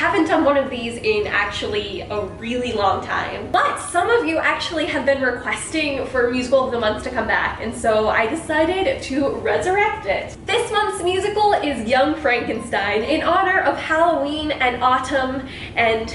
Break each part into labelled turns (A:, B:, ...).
A: haven't done one of these in actually a really long time. But some of you actually have been requesting for Musical of the Month to come back, and so I decided to resurrect it. This month's musical is Young Frankenstein in honor of Halloween and autumn and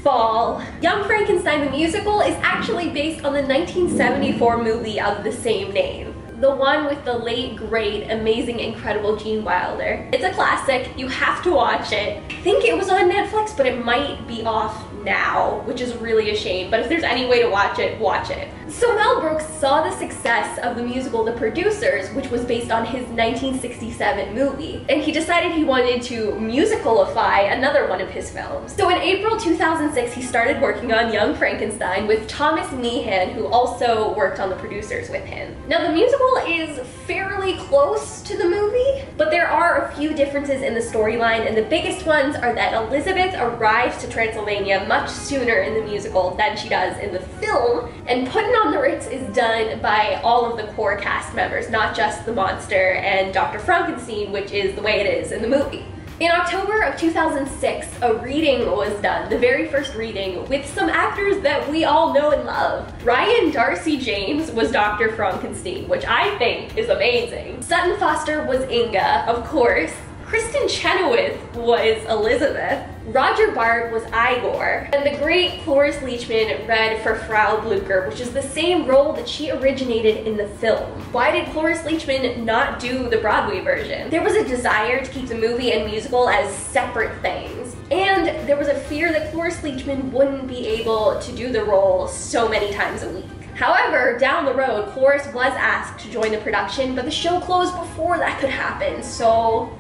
A: fall. Young Frankenstein the musical is actually based on the 1974 movie of the same name. The one with the late, great, amazing, incredible Gene Wilder. It's a classic, you have to watch it. I think it was on Netflix, but it might be off now, which is really a shame, but if there's any way to watch it, watch it. So Mel Brooks saw the success of the musical The Producers, which was based on his 1967 movie, and he decided he wanted to musicalify another one of his films. So in April 2006, he started working on Young Frankenstein with Thomas Meehan, who also worked on The Producers with him. Now the musical is fairly close to the movie, but there are a few differences in the storyline, and the biggest ones are that Elizabeth arrives to Transylvania much sooner in the musical than she does in the film, and putting on the Ritz is done by all of the core cast members, not just the monster and Dr. Frankenstein, which is the way it is in the movie. In October of 2006, a reading was done, the very first reading, with some actors that we all know and love. Ryan Darcy James was Dr. Frankenstein, which I think is amazing. Sutton Foster was Inga, of course. Kristen Chenoweth was Elizabeth. Roger Bart was Igor, and the great Cloris Leachman read for Frau Blucher, which is the same role that she originated in the film. Why did Cloris Leachman not do the Broadway version? There was a desire to keep the movie and musical as separate things, and there was a fear that Cloris Leachman wouldn't be able to do the role so many times a week. However, down the road, Cloris was asked to join the production, but the show closed before that could happen, so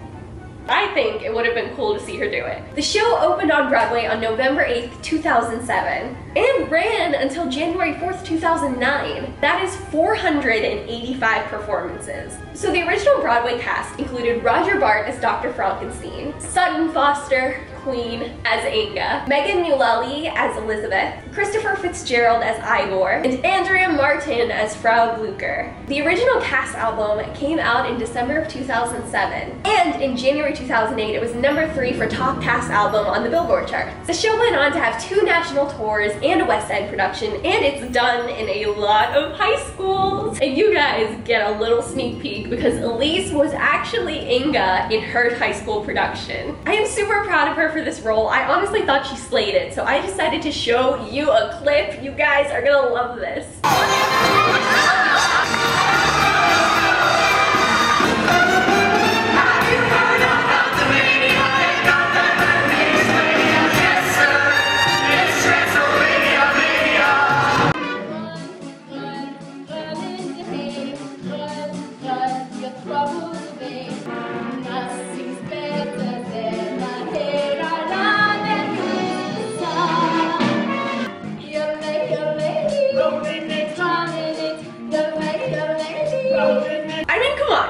A: I think it would have been cool to see her do it. The show opened on Broadway on November 8th, 2007, and ran until January 4th, 2009. That is 485 performances. So the original Broadway cast included Roger Bart as Dr. Frankenstein, Sutton Foster, Queen, as Inga, Megan Mullally as Elizabeth, Christopher Fitzgerald as Igor, and Andrea Martin as Frau Blucher. The original cast album came out in December of 2007, and in January 2008 it was #3 for Top Cast Album on the Billboard charts. The show went on to have 2 national tours and a West End production, and it's done in a lot of high schools. And you guys get a little sneak peek because Elise was actually Inga in her high school production. I am super proud of her for this role. I honestly thought she slayed it, so I decided to show you a clip. You guys are gonna love this.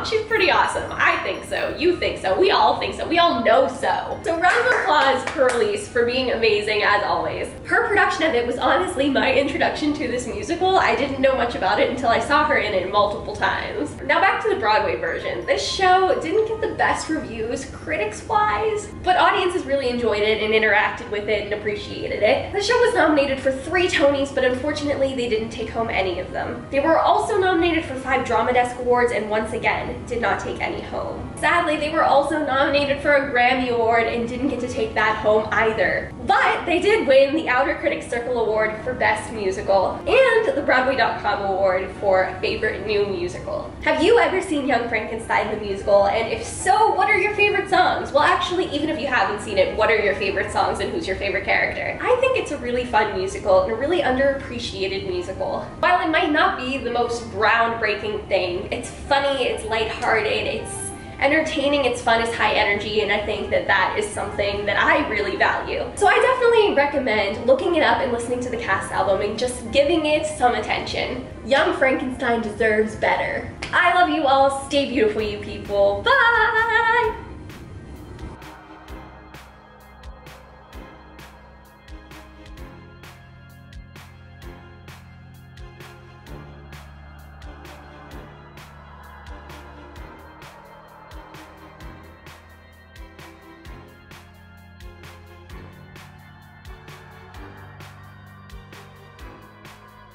A: She's pretty awesome. I think so. You think so. We all think so. We all know so. So round of applause for Elise for being amazing as always. Her production of it was honestly my introduction to this musical. I didn't know much about it until I saw her in it multiple times. Now back to the Broadway version. This show didn't get the best reviews critics-wise, but audiences really enjoyed it and interacted with it and appreciated it. The show was nominated for 3 Tonys, but unfortunately they didn't take home any of them. They were also nominated for 5 Drama Desk Awards, and once again, did not take any home. Sadly, they were also nominated for a Grammy Award and didn't get to take that home either. But they did win the Outer Critics Circle Award for Best Musical and the Broadway.com Award for Favorite New Musical. Have you ever seen Young Frankenstein the musical? And if so, what are your favorite songs? Well, actually, even if you haven't seen it, what are your favorite songs and who's your favorite character? I think it's a really fun musical and a really underappreciated musical. While it might not be the most groundbreaking thing, it's funny, it's lighthearted, it's entertaining, it's fun, it's high energy, and I think that that is something that I really value. So I definitely recommend looking it up and listening to the cast album and just giving it some attention. Young Frankenstein deserves better. I love you all. Stay beautiful, you people. Bye!